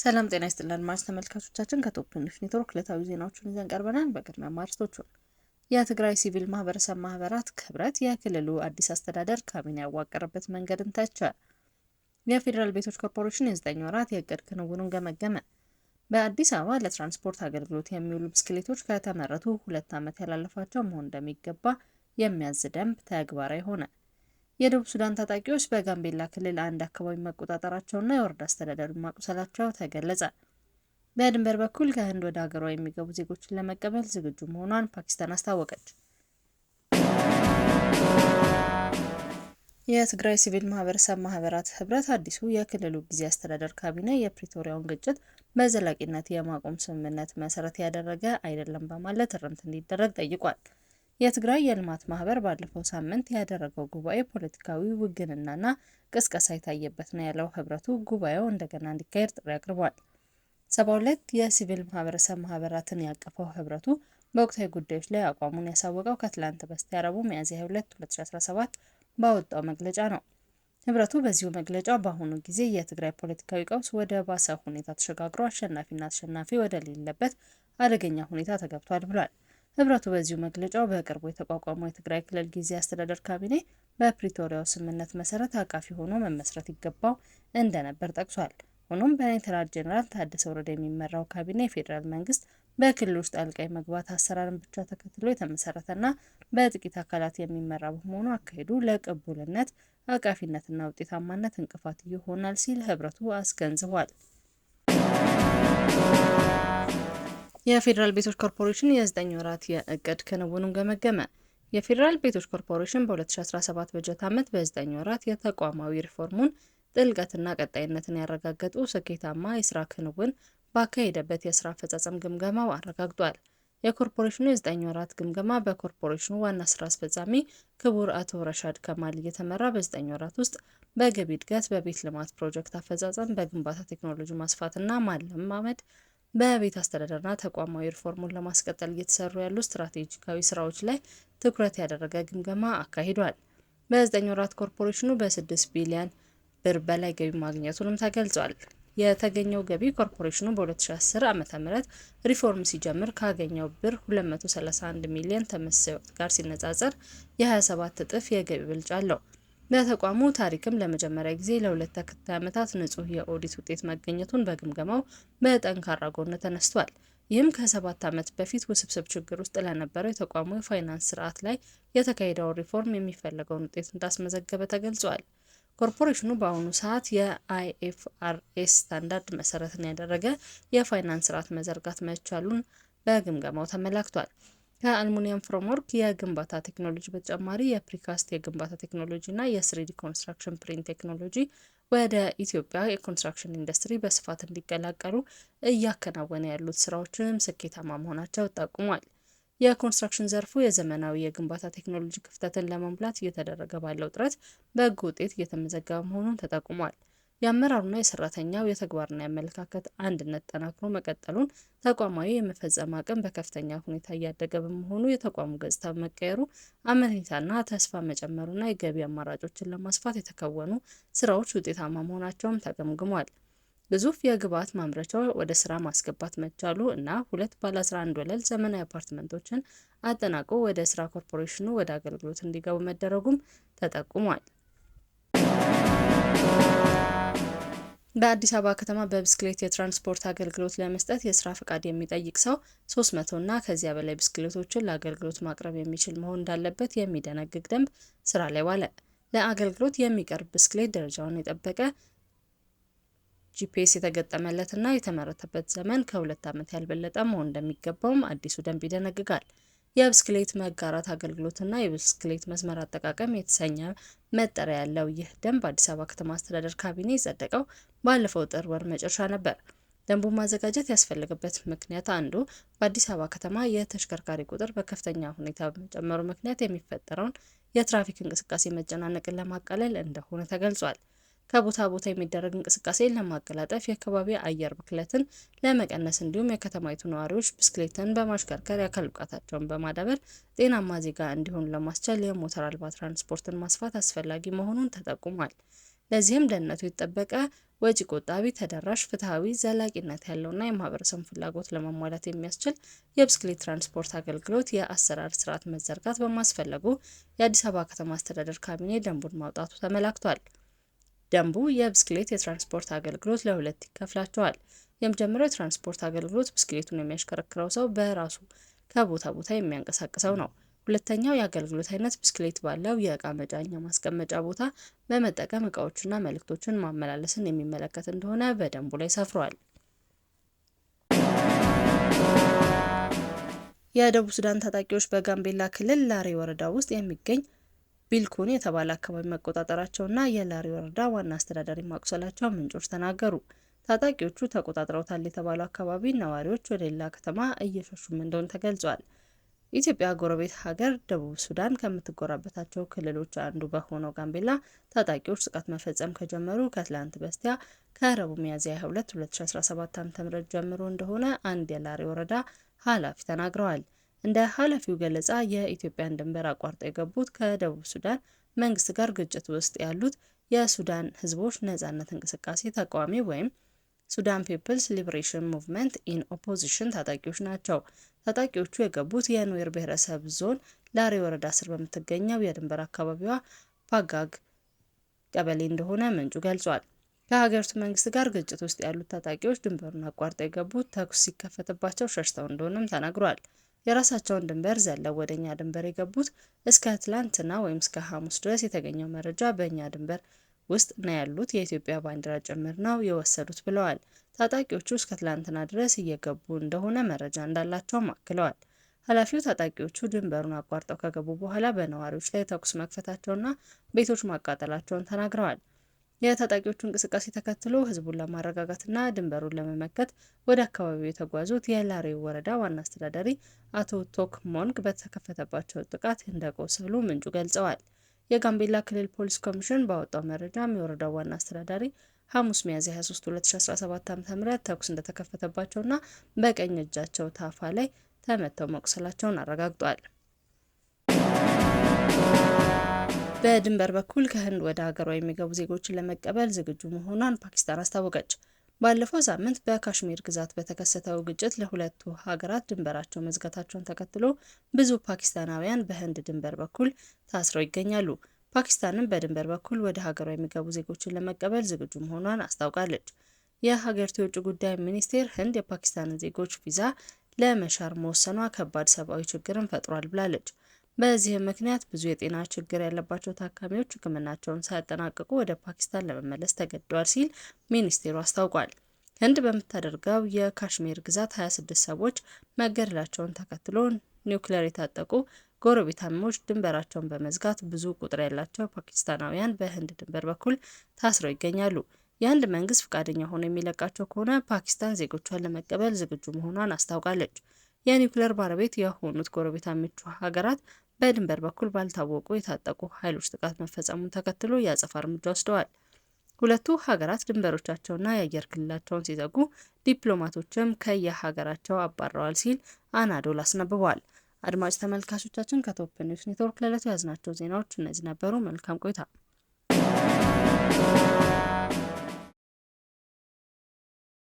ሰላም ጤና ይስጥልን አድማጭ ተመልካቾቻችን ከቶፕ ኒውስ ኔትወርክ ዕለታዊ ዜናዎችን ይዘን ቀርበናል። በቅድሚያ አርዕስቶቹን። የትግራይ ሲቪል ማህበረሰብ ማህበራት ህብረት የክልሉ አዲስ አስተዳደር ካቢኔ ያዋቀረበት መንገድን ተቸ። የፌዴራል ቤቶች ኮርፖሬሽን የ9 ወራት የእቅድ ክንውኑን ገመገመ። በአዲስ አበባ ለትራንስፖርት አገልግሎት የሚውሉ ብስክሌቶች ከተመረቱ 2 ዓመት ያላለፋቸው መሆን እንደሚገባ የሚያዝ ደንብ ተግባራዊ ሆነ። የደቡብ ሱዳን ታጣቂዎች በጋምቤላ ክልል አንድ አካባቢ መቆጣጠራቸውና የወረዳ አስተዳደሩን ማቁሰላቸው ተገለጸ። በድንበር በኩል ከህንድ ወደ ሀገሯ የሚገቡ ዜጎችን ለመቀበል ዝግጁ መሆኗን ፓኪስታን አስታወቀች። የትግራይ ሲቪል ማህበረሰብ ማህበራት ህብረት አዲሱ የክልሉ ጊዜያዊ አስተዳደር ካቢኔ የፕሪቶሪያውን ግጭት በዘላቂነት የማቆም ስምምነት መሰረት ያደረገ አይደለም በማለት እርምት እንዲደረግ ጠይቋል። የትግራይ የልማት ማህበር ባለፈው ሳምንት ያደረገው ጉባኤ ፖለቲካዊ ውግንናና ቅስቀሳ የታየበት ነው ያለው ህብረቱ ጉባኤው እንደገና እንዲካሄድ ጥሪ አቅርቧል። 72 የሲቪል ማህበረሰብ ማህበራትን ያቀፈው ህብረቱ በወቅታዊ ጉዳዮች ላይ አቋሙን ያሳወቀው ከትላንት በስቲያ ረቡዕ ሚያዝያ 22 2017 ባወጣው መግለጫ ነው። ህብረቱ በዚሁ መግለጫው በአሁኑ ጊዜ የትግራይ ፖለቲካዊ ቀውስ ወደ ባሰ ሁኔታ ተሸጋግሮ አሸናፊና ተሸናፊ ወደሌለበት አደገኛ ሁኔታ ተገብቷል ብሏል። ህብረቱ በዚሁ መግለጫው በቅርቡ የተቋቋመው የትግራይ ክልል ጊዜያዊ አስተዳደር ካቢኔ በፕሪቶሪያው ስምምነት መሰረት አቃፊ ሆኖ መመስረት ይገባው እንደነበር ጠቅሷል። ሆኖም በሌተናል ጄኔራል ታደሰ ወረደ የሚመራው ካቢኔ የፌዴራል መንግስት በክልል ውስጥ ጣልቃ የመግባት አሰራርን ብቻ ተከትሎ የተመሰረተና በጥቂት አካላት የሚመራ በመሆኑ አካሄዱ ለቅቡልነት፣ አቃፊነትና ውጤታማነት እንቅፋት ይሆናል ሲል ህብረቱ አስገንዝቧል። የፌዴራል ቤቶች ኮርፖሬሽን የ9 ወራት የእቅድ ክንውኑን ገመገመ። የፌዴራል ቤቶች ኮርፖሬሽን በ2017 በጀት ዓመት በ9 ወራት የተቋማዊ ሪፎርሙን ጥልቀትና ቀጣይነትን ያረጋገጡ ስኬታማ የስራ ክንውን ባካሄደበት የስራ አፈጻጸም ግምገማው አረጋግጧል። የኮርፖሬሽኑ የ9 ወራት ግምገማ በኮርፖሬሽኑ ዋና ስራ አስፈጻሚ ክቡር አቶ ረሻድ ከማል እየተመራ በ9 ወራት ውስጥ በገቢ እድገት፣ በቤት ልማት ፕሮጀክት አፈጻጸም፣ በግንባታ ቴክኖሎጂ ማስፋትና ማለማመድ፣ በቤት አስተዳደርና ተቋማዊ ሪፎርሙን ለማስቀጠል እየተሰሩ ያሉ ስትራቴጂካዊ ስራዎች ላይ ትኩረት ያደረገ ግምገማ አካሂዷል። በ9 ወራት ኮርፖሬሽኑ በ6 ቢሊዮን ብር በላይ ገቢ ማግኘቱንም ተገልጿል። የተገኘው ገቢ ኮርፖሬሽኑ በ2010 ዓ.ም ሪፎርም ሲጀምር ካገኘው ብር 231 ሚሊዮን ተመሳሳይ ወቅት ጋር ሲነጻጸር የ27 እጥፍ የገቢ ብልጫ አለው። በተቋሙ ታሪክም ለመጀመሪያ ጊዜ ለ2 ተከታታይ ዓመታት ንጹህ የኦዲት ውጤት መገኘቱን በግምገማው በጠንካራ ጎን ተነስቷል። ይህም ከ7 ዓመት በፊት ውስብስብ ችግር ውስጥ ለነበረው የተቋሙ የፋይናንስ ስርዓት ላይ የተካሄደውን ሪፎርም የሚፈለገውን ውጤት እንዳስመዘገበ ተገልጿል። ኮርፖሬሽኑ በአሁኑ ሰዓት የአይኤፍአርኤስ ስታንዳርድ መሰረትን ያደረገ የፋይናንስ ስርዓት መዘርጋት መቻሉን በግምገማው ተመላክቷል። ከአልሙኒየም ፍሬምወርክ የግንባታ ቴክኖሎጂ በተጨማሪ የፕሪካስት የግንባታ ቴክኖሎጂ እና የስሪዲ ኮንስትራክሽን ፕሪንት ቴክኖሎጂ ወደ ኢትዮጵያ የኮንስትራክሽን ኢንዱስትሪ በስፋት እንዲቀላቀሉ እያከናወነ ያሉት ስራዎችም ስኬታማ መሆናቸው ጠቁሟል። የኮንስትራክሽን ዘርፉ የዘመናዊ የግንባታ ቴክኖሎጂ ክፍተትን ለመሙላት እየተደረገ ባለው ጥረት በጎ ውጤት እየተመዘገበ መሆኑን ተጠቁሟል። የአመራሩና የሰራተኛው የተግባርና የአመለካከት አንድነት ጠናክሮ መቀጠሉን፣ ተቋማዊ የመፈጸም አቅም በከፍተኛ ሁኔታ እያደገ በመሆኑ የተቋሙ ገጽታ መቀየሩ፣ አመኔታና ተስፋ መጨመሩና የገቢ አማራጮችን ለማስፋት የተከወኑ ስራዎች ውጤታማ መሆናቸውም ተገምግሟል። ግዙፍ የግብዓት ማምረቻ ወደ ስራ ማስገባት መቻሉ እና 2 ባለ 11 ወለል ዘመናዊ አፓርትመንቶችን አጠናቆ ወደ ስራ ኮርፖሬሽኑ ወደ አገልግሎት እንዲገቡ መደረጉም ተጠቁሟል። በአዲስ አበባ ከተማ በብስክሌት የትራንስፖርት አገልግሎት ለመስጠት የስራ ፈቃድ የሚጠይቅ ሰው 300 እና ከዚያ በላይ ብስክሌቶችን ለአገልግሎት ማቅረብ የሚችል መሆን እንዳለበት የሚደነግግ ደንብ ስራ ላይ ዋለ። ለአገልግሎት የሚቀርብ ብስክሌት ደረጃውን የጠበቀ ጂፒኤስ የተገጠመለትና የተመረተበት ዘመን ከ2 ዓመት ያልበለጠ መሆን እንደሚገባውም አዲሱ ደንብ ይደነግጋል። የብስክሌት መጋራት አገልግሎትና የብስክሌት መስመር አጠቃቀም የተሰኘ መጠሪያ ያለው ይህ ደንብ አዲስ አበባ ከተማ አስተዳደር ካቢኔ የጸደቀው ባለፈው ጥር ወር መጨረሻ ነበር። ደንቡን ማዘጋጀት ያስፈለገበት ምክንያት አንዱ በአዲስ አበባ ከተማ የተሽከርካሪ ቁጥር በከፍተኛ ሁኔታ በመጨመሩ ምክንያት የሚፈጠረውን የትራፊክ እንቅስቃሴ መጨናነቅን ለማቃለል እንደሆነ ተገልጿል። ከቦታ ቦታ የሚደረግ እንቅስቃሴን ለማቀላጠፍ፣ የከባቢ አየር ብክለትን ለመቀነስ እንዲሁም የከተማይቱ ነዋሪዎች ብስክሌትን በማሽከርከር የአካል ብቃታቸውን በማዳበር ጤናማ ዜጋ እንዲሆኑ ለማስቻል የሞተር አልባ ትራንስፖርትን ማስፋት አስፈላጊ መሆኑን ተጠቁሟል። ለዚህም ደህንነቱ የተጠበቀ፣ ወጪ ቆጣቢ፣ ተደራሽ፣ ፍትሐዊ፣ ዘላቂነት ያለውና የማህበረሰቡን ፍላጎት ለማሟላት የሚያስችል የብስክሌት ትራንስፖርት አገልግሎት የአሰራር ስርዓት መዘርጋት በማስፈለጉ የአዲስ አበባ ከተማ አስተዳደር ካቢኔ ደንቡን ማውጣቱ ተመላክቷል። ደንቡ የብስክሌት የትራንስፖርት አገልግሎት ለሁለት ይከፍላቸዋል። የመጀመሪያው የትራንስፖርት አገልግሎት ብስክሌቱን የሚያሽከረክረው ሰው በራሱ ከቦታ ቦታ የሚያንቀሳቅሰው ነው። ሁለተኛው የአገልግሎት አይነት ብስክሌት ባለው የእቃ መጫኛ ማስቀመጫ ቦታ በመጠቀም እቃዎችና መልእክቶችን ማመላለስን የሚመለከት እንደሆነ በደንቡ ላይ ሰፍሯል። የደቡብ ሱዳን ታጣቂዎች በጋምቤላ ክልል ላሬ ወረዳ ውስጥ የሚገኝ ቢልኩን የተባለ አካባቢ መቆጣጠራቸውና የላሬ ወረዳ ዋና አስተዳዳሪ ማቁሰላቸው ምንጮች ተናገሩ። ታጣቂዎቹ ተቆጣጥረውታል የተባለው አካባቢ ነዋሪዎች ወደ ሌላ ከተማ እየሸሹም እንደሆነ ተገልጿል። ኢትዮጵያ ጎረቤት ሀገር ደቡብ ሱዳን ከምትጎራበታቸው ክልሎች አንዱ በሆነው ጋምቤላ ታጣቂዎች ጥቃት መፈጸም ከጀመሩ ከትላንት በስቲያ ከረቡዕ ሚያዝያ 22 2017 ዓ.ም ጀምሮ እንደሆነ አንድ የላሬ ወረዳ ኃላፊ ተናግረዋል። እንደ ኃላፊው ገለጻ የኢትዮጵያን ድንበር አቋርጠው የገቡት ከደቡብ ሱዳን መንግስት ጋር ግጭት ውስጥ ያሉት የሱዳን ህዝቦች ነጻነት እንቅስቃሴ ተቃዋሚ ወይም ሱዳን ፒፕልስ ሊበሬሽን ሙቭመንት ኢን ኦፖዚሽን ታጣቂዎች ናቸው። ታጣቂዎቹ የገቡት የኑዌር ብሔረሰብ ዞን ላሬ ወረዳ ስር በምትገኘው የድንበር አካባቢዋ ፓጋግ ቀበሌ እንደሆነ ምንጩ ገልጿል። ከሀገሪቱ መንግስት ጋር ግጭት ውስጥ ያሉት ታጣቂዎች ድንበሩን አቋርጠው የገቡት ተኩስ ሲከፈትባቸው ሸሽተው እንደሆነም ተናግሯል። የራሳቸውን ድንበር ዘለው ወደኛ ድንበር የገቡት እስከ ትላንትና ወይም እስከ ሐሙስ ድረስ የተገኘው መረጃ በእኛ ድንበር ውስጥ ነው ያሉት የኢትዮጵያ ባንዲራ ጭምር ነው የወሰዱት ብለዋል። ታጣቂዎቹ እስከ ትላንትና ድረስ እየገቡ እንደሆነ መረጃ እንዳላቸውም አክለዋል። ኃላፊው ታጣቂዎቹ ድንበሩን አቋርጠው ከገቡ በኋላ በነዋሪዎች ላይ ተኩስ መክፈታቸውና ቤቶች ማቃጠላቸውን ተናግረዋል። የታጣቂዎቹ እንቅስቃሴ ተከትሎ ህዝቡን ለማረጋጋትና ድንበሩን ለመመከት ወደ አካባቢው የተጓዙት የላሬ ወረዳ ዋና አስተዳዳሪ አቶ ቶክ ሞንግ በተከፈተባቸው ጥቃት እንደቆሰሉ ምንጩ ገልጸዋል። የጋምቤላ ክልል ፖሊስ ኮሚሽን ባወጣው መረጃም የወረዳው ዋና አስተዳዳሪ ሐሙስ ሚያዝያ 23 2017 ዓ.ም ተኩስ እንደተከፈተባቸውና በቀኝ እጃቸው ታፋ ላይ ተመተው መቁሰላቸውን አረጋግጧል። በድንበር በኩል ከህንድ ወደ ሀገሯ የሚገቡ ዜጎችን ለመቀበል ዝግጁ መሆኗን ፓኪስታን አስታወቀች። ባለፈው ሳምንት በካሽሚር ግዛት በተከሰተው ግጭት ለሁለቱ ሀገራት ድንበራቸው መዝጋታቸውን ተከትሎ ብዙ ፓኪስታናውያን በህንድ ድንበር በኩል ታስረው ይገኛሉ። ፓኪስታንም በድንበር በኩል ወደ ሀገሯ የሚገቡ ዜጎችን ለመቀበል ዝግጁ መሆኗን አስታውቃለች። የሀገሪቱ የውጭ ጉዳይ ሚኒስቴር ህንድ የፓኪስታንን ዜጎች ቪዛ ለመሻር መወሰኗ ከባድ ሰብአዊ ችግርን ፈጥሯል ብላለች። በዚህም ምክንያት ብዙ የጤና ችግር ያለባቸው ታካሚዎች ሕክምናቸውን ሳያጠናቅቁ ወደ ፓኪስታን ለመመለስ ተገደዋል ሲል ሚኒስቴሩ አስታውቋል። ህንድ በምታደርገው የካሽሚር ግዛት 26 ሰዎች መገደላቸውን ተከትሎ ኒውክሌር የታጠቁ ጎረቤታሞች ድንበራቸውን በመዝጋት ብዙ ቁጥር ያላቸው ፓኪስታናውያን በህንድ ድንበር በኩል ታስረው ይገኛሉ። የህንድ መንግስት ፈቃደኛ ሆኖ የሚለቃቸው ከሆነ ፓኪስታን ዜጎቿን ለመቀበል ዝግጁ መሆኗን አስታውቃለች። የኒውክሌር ባለቤት የሆኑት ጎረቤታሞቹ ሀገራት በድንበር በኩል ባልታወቁ የታጠቁ ኃይሎች ጥቃት መፈጸሙን ተከትሎ የአጸፋ እርምጃ ወስደዋል። ሁለቱ ሀገራት ድንበሮቻቸውና የአየር ክልላቸውን ሲዘጉ ዲፕሎማቶችም ከየሀገራቸው አባረዋል ሲል አናዶል አስነብቧል። አድማጭ ተመልካቾቻችን ከቶፕ ኒውስ ኔትወርክ ለዕለቱ ያዝናቸው ዜናዎች እነዚህ ነበሩ። መልካም ቆይታ።